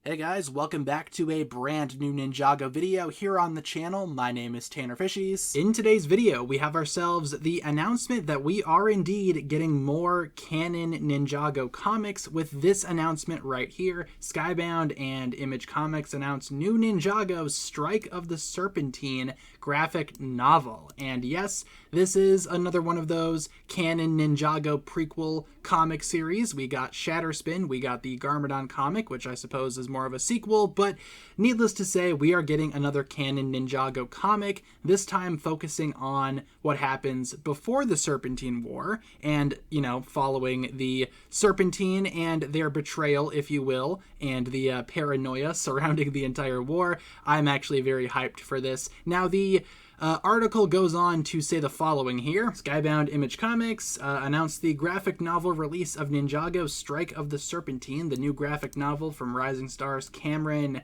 Hey guys, welcome back to a brand new Ninjago video here on the channel. My name is TannerFishies. In today's video, we have ourselves the announcement that we are indeed getting more canon Ninjago comics. With this announcement right here, Skybound and Image Comics announced new Ninjago Strike of the Serpentine graphic novel. And yes, this is another one of those canon Ninjago prequel comic series. We got Shatterspin, we got the Garmadon comic, which I suppose is more of a sequel, but needless to say, we are getting another canon Ninjago comic, this time focusing on what happens before the Serpentine War, and, you know, following the Serpentine and their betrayal, if you will, and the paranoia surrounding the entire war. I'm actually very hyped for this. Now, the article goes on to say the following here. Skybound Image Comics announced the graphic novel release of Ninjago Strike of the Serpentine, the new graphic novel from Rising Stars Cameron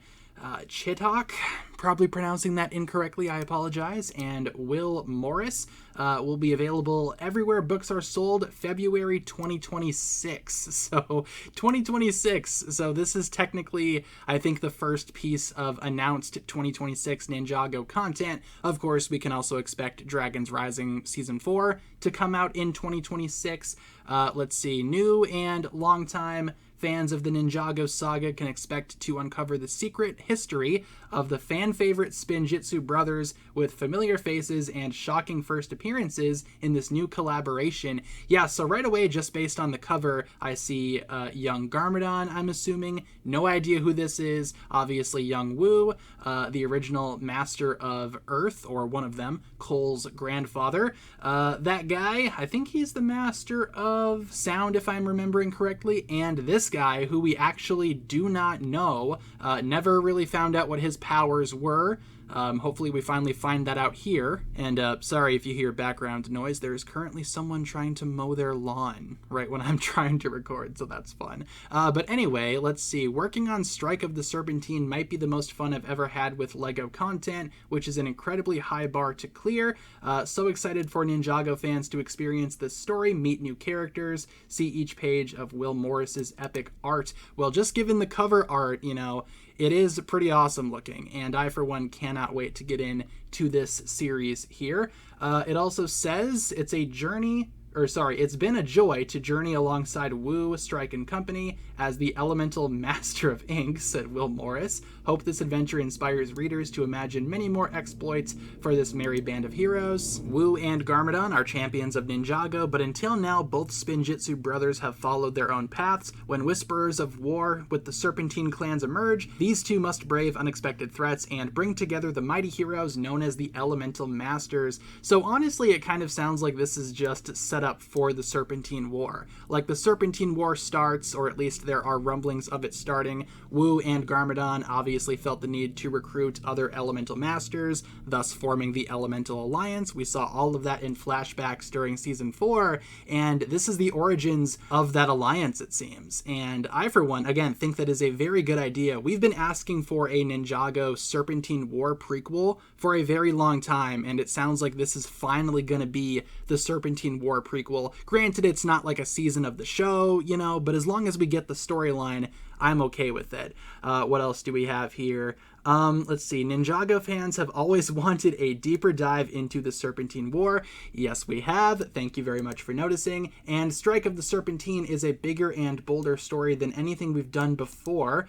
Chittock, probably pronouncing that incorrectly, I apologize, and Will Morris, will be available everywhere books are sold February 2026. So 2026. So this is technically, I think, the first piece of announced 2026 Ninjago content. Of course, we can also expect Dragons Rising Season 4 to come out in 2026. Let's see, new and longtime fans of the Ninjago saga can expect to uncover the secret history of the fan-favorite Spinjitzu brothers with familiar faces and shocking first appearances in this new collaboration. Yeah, so right away, just based on the cover, I see young Garmadon, I'm assuming. No idea who this is. Obviously, young Wu, the original Master of Earth, or one of them, Cole's grandfather. That guy, I think he's the Master of Sound, if I'm remembering correctly, and this guy, who we actually do not know, never really found out what his powers were. Hopefully we finally find that out here. And sorry if you hear background noise, there is currently someone trying to mow their lawn right when I'm trying to record, so that's fun. But anyway, let's see. Working on Strike of the Serpentine might be the most fun I've ever had with LEGO content, which is an incredibly high bar to clear. So excited for Ninjago fans to experience this story, meet new characters, see each page of Will Morris's epic art. Well, just given the cover art, you know, it is pretty awesome looking, and I, for one, cannot wait to get into this series here. It also says it's it's been a joy to journey alongside Wu, Strike and Company as the elemental master of ink, said Will Morris. Hope this adventure inspires readers to imagine many more exploits for this merry band of heroes. Wu and Garmadon are champions of Ninjago, but until now, both Spinjitzu brothers have followed their own paths. When whisperers of war with the Serpentine clans emerge, these two must brave unexpected threats and bring together the mighty heroes known as the Elemental Masters. So honestly, it kind of sounds like this is just set up for the Serpentine War. Like, the Serpentine War starts, or at least there are rumblings of it starting. Wu and Garmadon obviously felt the need to recruit other Elemental Masters, thus forming the Elemental Alliance. We saw all of that in flashbacks during Season 4, and this is the origins of that alliance, it seems. And I, for one, again, think that is a very good idea. We've been asking for a Ninjago Serpentine War prequel for a very long time, and it sounds like this is finally going to be the Serpentine War prequel. Granted, it's not like a season of the show, you know, but as long as we get the storyline, I'm okay with it. What else do we have here? Let's see. Ninjago fans have always wanted a deeper dive into the Serpentine War. Yes, we have. Thank you very much for noticing. And Strike of the Serpentine is a bigger and bolder story than anything we've done before,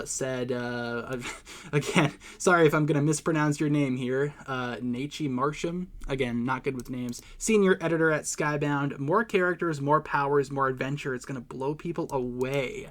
said, again, sorry if I'm going to mispronounce your name here, Nachi Marsham. Again, not good with names. Senior editor at Skybound. More characters, more powers, more adventure. It's going to blow people away.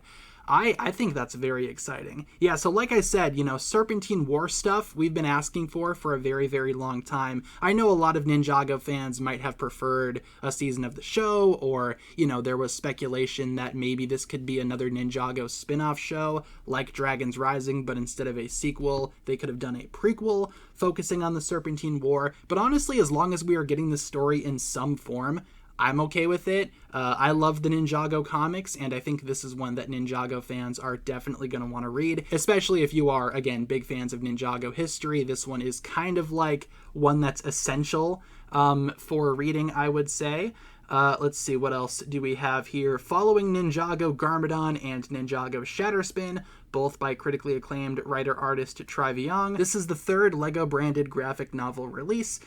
I think that's very exciting. Yeah, so like I said, you know, Serpentine War stuff we've been asking for a very, very long time. I know a lot of Ninjago fans might have preferred a season of the show, or, you know, there was speculation that maybe this could be another Ninjago spin-off show like Dragons Rising, but instead of a sequel, they could have done a prequel focusing on the Serpentine War. But honestly, as long as we are getting the story in some form, I'm okay with it. I love the Ninjago comics, and I think this is one that Ninjago fans are definitely going to want to read, especially if you are, again, big fans of Ninjago history. This one is kind of like one that's essential for reading, I would say. Let's see, what else do we have here? Following Ninjago Garmadon and Ninjago Shatterspin, both by critically acclaimed writer-artist Tri Viong. This is the third LEGO-branded graphic novel release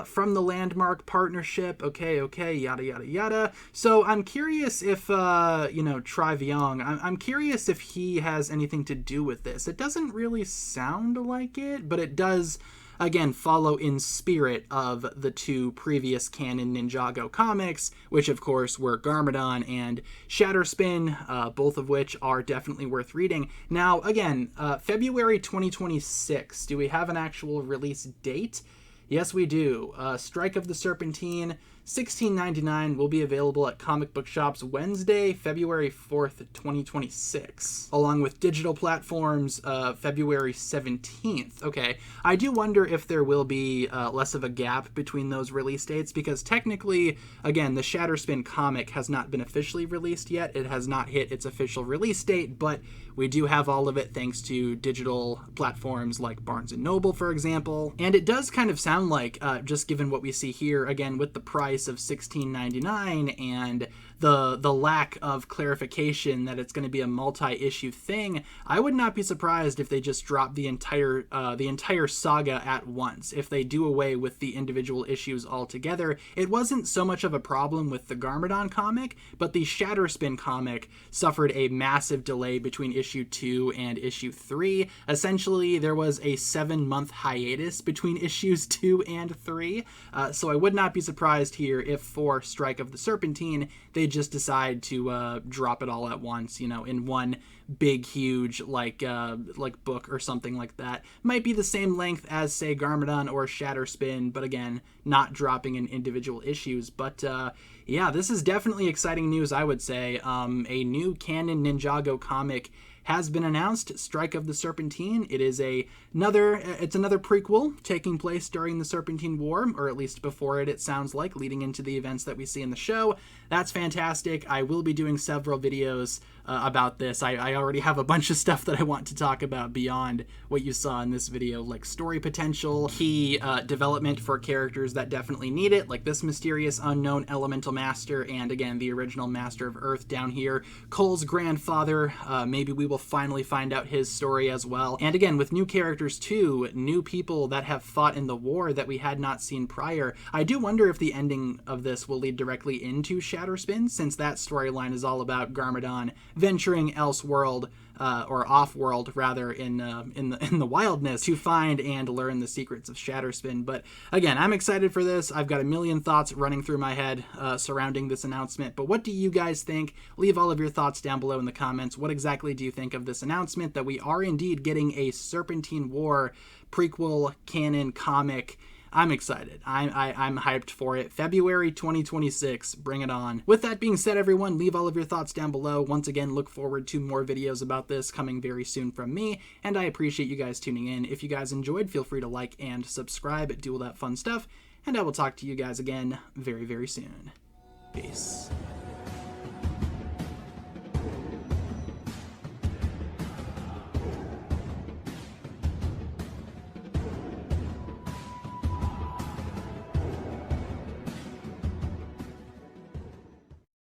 from the Landmark partnership. Okay, yada, yada, yada. So I'm curious if, you know, Tri Viong, I'm curious if he has anything to do with this. It doesn't really sound like it, but it does, again, follow in spirit of the two previous canon Ninjago comics, which of course were Garmadon and Shatterspin, both of which are definitely worth reading. Now, again, February 2026, do we have an actual release date? Yes, we do. Strike of the Serpentine, $16.99, will be available at comic book shops Wednesday, February 4th, 2026, along with digital platforms February 17th. Okay, I do wonder if there will be less of a gap between those release dates, because technically, again, the Shatterspin comic has not been officially released yet. It has not hit its official release date, but we do have all of it thanks to digital platforms like Barnes & Noble, for example. And it does kind of sound like, just given what we see here, again, with the price of $16.99 and the lack of clarification that it's going to be a multi-issue thing, I would not be surprised if they just drop the entire saga at once, if they do away with the individual issues altogether. It wasn't so much of a problem with the Garmadon comic, but the Shatterspin comic suffered a massive delay between issue 2 and issue 3. Essentially, there was a 7-month hiatus between issues 2 and 3, so I would not be surprised here if for Strike of the Serpentine, they just decide to drop it all at once, you know, in one big, huge, like book or something like that. Might be the same length as, say, Garmadon or Shatterspin, but again, not dropping in individual issues. But yeah, this is definitely exciting news, I would say. A new canon Ninjago comic has been announced, Strike of the Serpentine. It is another prequel taking place during the Serpentine War, or at least before it, it sounds like, leading into the events that we see in the show. That's fantastic. I will be doing several videos about this. I already have a bunch of stuff that I want to talk about beyond what you saw in this video, like story potential, key development for characters that definitely need it, like this mysterious unknown elemental master, and again, the original Master of Earth down here, Cole's grandfather. Maybe we will finally find out his story as well. And again, with new characters too, new people that have fought in the war that we had not seen prior. I do wonder if the ending of this will lead directly into Shatterspin, since that storyline is all about Garmadon venturing elseworld, or off-world rather, in the wildness to find and learn the secrets of Shatterspin. But again, I'm excited for this. I've got a million thoughts running through my head surrounding this announcement. But what do you guys think? Leave all of your thoughts down below in the comments. What exactly do you think of this announcement that we are indeed getting a Serpentine War prequel canon comic? I'm excited. I'm hyped for it. February 2026, bring it on. With that being said, everyone, leave all of your thoughts down below. Once again, look forward to more videos about this coming very soon from me, and I appreciate you guys tuning in. If you guys enjoyed, feel free to like and subscribe, do all that fun stuff, and I will talk to you guys again very, very soon. Peace.